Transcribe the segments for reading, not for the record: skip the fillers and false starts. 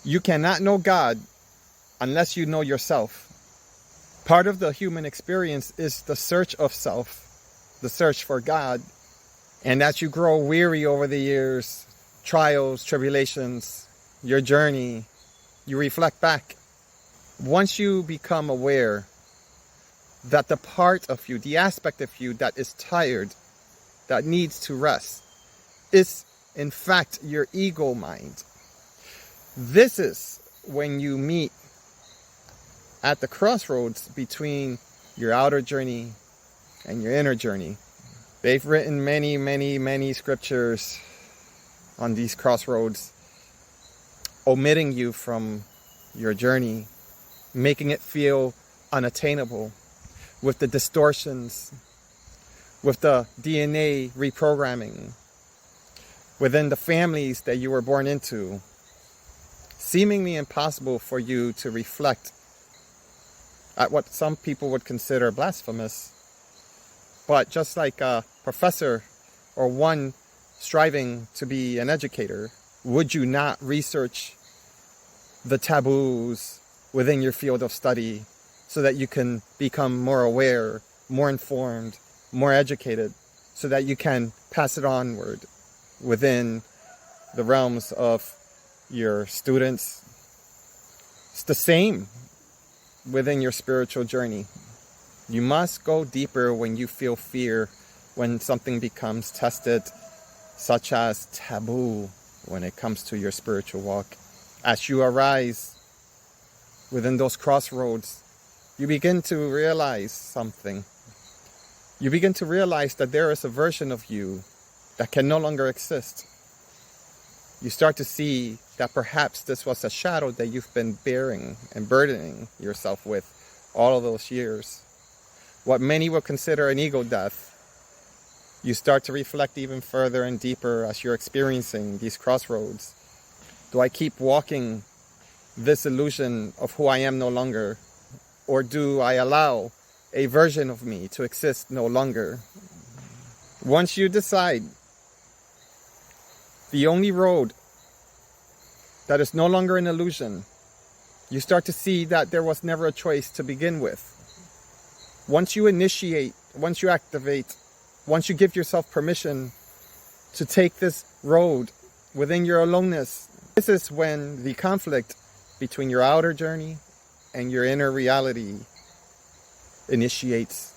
You cannot know God unless you know yourself. Part of the human experience is the search of self, the search for God. And as you grow weary over the years, trials, tribulations, your journey, you reflect back. Once you become aware that the part of you, the aspect of you that is tired, that needs to rest, is in fact your ego mind. This is when you meet at the crossroads between your outer journey and your inner journey. They've written many, many, many scriptures on these crossroads, omitting you from your journey, making it feel unattainable, with the distortions, with the DNA reprogramming within the families that you were born into, seemingly impossible for you to reflect at what some people would consider blasphemous. But just like a professor or one striving to be an educator, would you not research the taboos within your field of study so that you can become more aware, more informed, more educated, so that you can pass it onward within the realms of your students? It's the same within your spiritual journey. You must go deeper when you feel fear, when something becomes tested, such as taboo when it comes to your spiritual walk. As you arise within those crossroads, you begin to realize something. You begin to realize that there is a version of you that can no longer exist. You start to see that perhaps this was a shadow that you've been bearing and burdening yourself with all of those years. What many would consider an ego death. You start to reflect even further and deeper as you're experiencing these crossroads. Do I keep walking this illusion of who I am no longer? Or do I allow a version of me to exist no longer? Once you decide the only road that is no longer an illusion, you start to see that there was never a choice to begin with. Once you initiate, once you activate, once you give yourself permission to take this road within your aloneness, this is when the conflict between your outer journey and your inner reality initiates.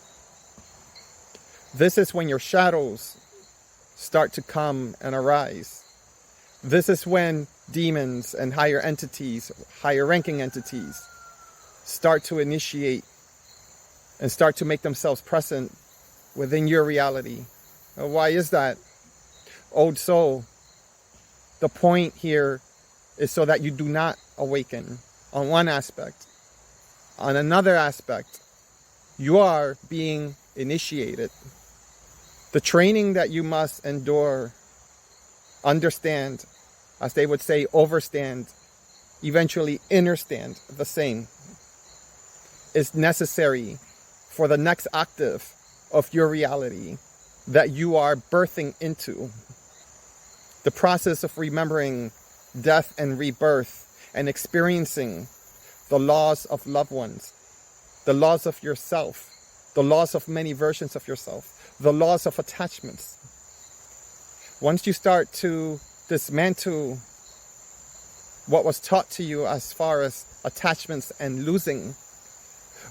This is when your shadows start to come and arise. This is when demons and higher entities, higher ranking entities, start to initiate and start to make themselves present within your reality. Why is that? Old soul, the point here is so that you do not awaken on one aspect. On another aspect, you are being initiated. The training that you must endure, understand, as they would say, overstand, eventually understand the same, is necessary for the next octave of your reality that you are birthing into. The process of remembering death and rebirth and experiencing the loss of loved ones, the loss of yourself, the loss of many versions of yourself, the loss of attachments. Once you start to dismantle what was taught to you as far as attachments and losing,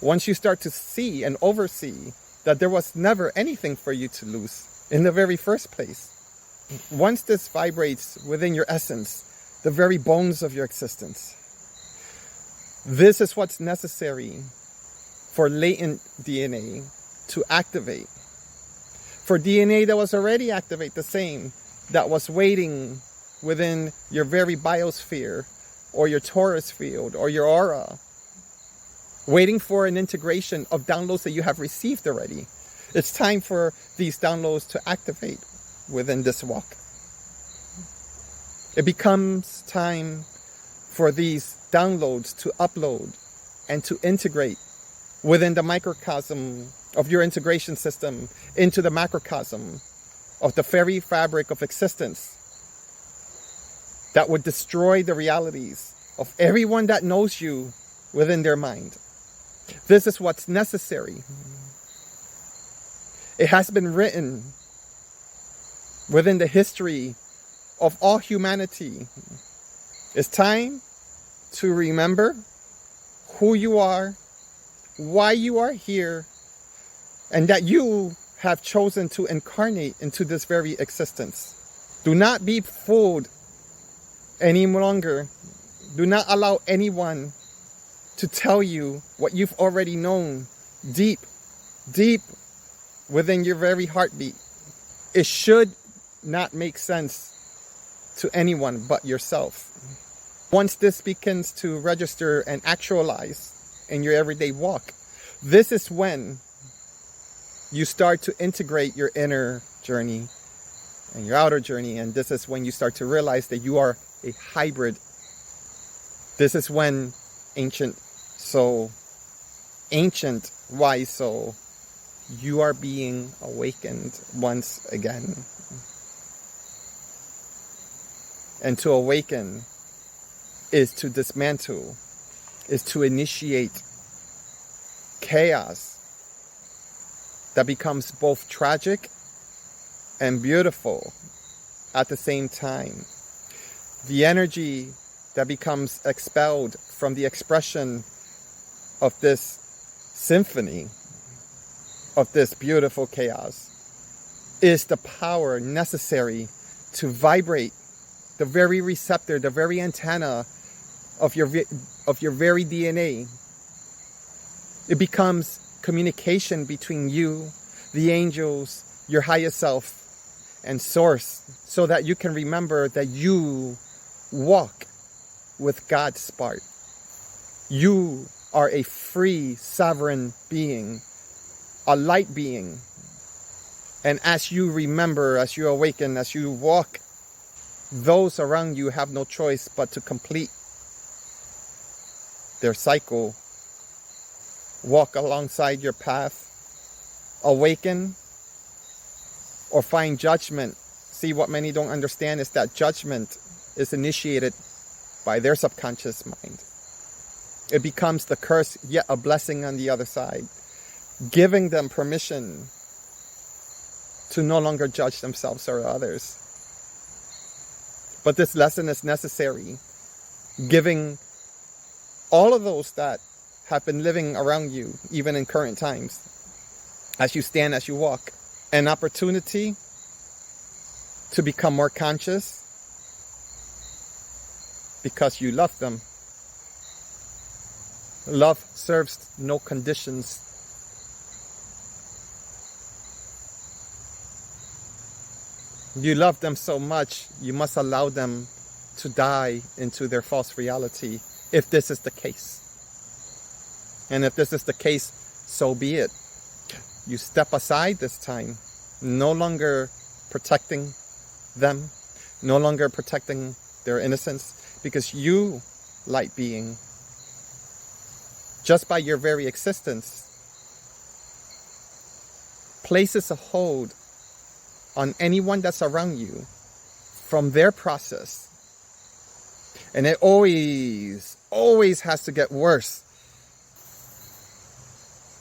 once you start to see and oversee that there was never anything for you to lose in the very first place, once this vibrates within your essence, the very bones of your existence, this is what's necessary for latent DNA to activate. For DNA that was already activate the same, that was waiting within your very biosphere or your torus field or your aura, waiting for an integration of downloads that you have received already. It's time for these downloads to activate within this walk. It becomes time for these downloads to upload and to integrate within the microcosm of your integration system into the macrocosm of the very fabric of existence that would destroy the realities of everyone that knows you within their mind. This is what's necessary. It has been written within the history of all humanity. It's time to remember who you are, why you are here, and that you have chosen to incarnate into this very existence. Do not be fooled any longer. Do not allow anyone to tell you what you've already known deep, deep within your very heartbeat. It should not make sense to anyone but yourself. Once this begins to register and actualize in your everyday walk, this is when you start to integrate your inner journey and your outer journey, and this is when you start to realize that you are a hybrid. This is when ancient soul, ancient wise soul, you are being awakened once again. And to awaken is to dismantle, is to initiate chaos that becomes both tragic and beautiful at the same time. The energy that becomes expelled from the expression of this symphony, of this beautiful chaos, is the power necessary to vibrate the very receptor, the very antenna of your very DNA. It becomes communication between you, the angels, your highest self, and source, so that you can remember that you walk with God's spark. You are a free, sovereign being, a light being. And as you remember, as you awaken, as you walk, those around you have no choice but to complete their cycle, walk alongside your path, awaken, or find judgment. See, what many don't understand is that judgment is initiated by their subconscious mind. It becomes the curse, yet a blessing on the other side, giving them permission to no longer judge themselves or others. But this lesson is necessary, giving all of those that have been living around you, even in current times, as you stand, as you walk, an opportunity to become more conscious because you love them. Love serves no conditions. You love them so much, you must allow them to die into their false reality, if this is the case. And if this is the case, so be it. You step aside this time, no longer protecting them, no longer protecting their innocence, because you, light being, just by your very existence, places a hold on anyone that's around you from their process. And it always has to get worse,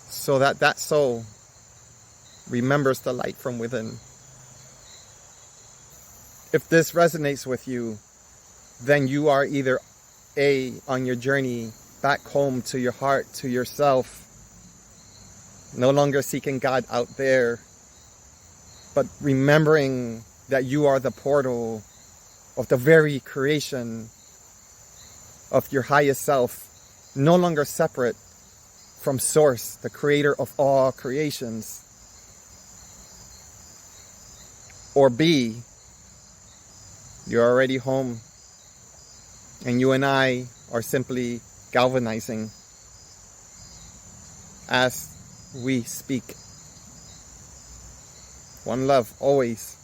so that that soul remembers the light from within. If this resonates with you, then you are either A, on your journey back home to your heart, to yourself, no longer seeking God out there, but remembering that you are the portal of the very creation of your highest self, no longer separate from Source, the creator of all creations. Or B, you're already home, and you and I are simply galvanizing as we speak. One love, always.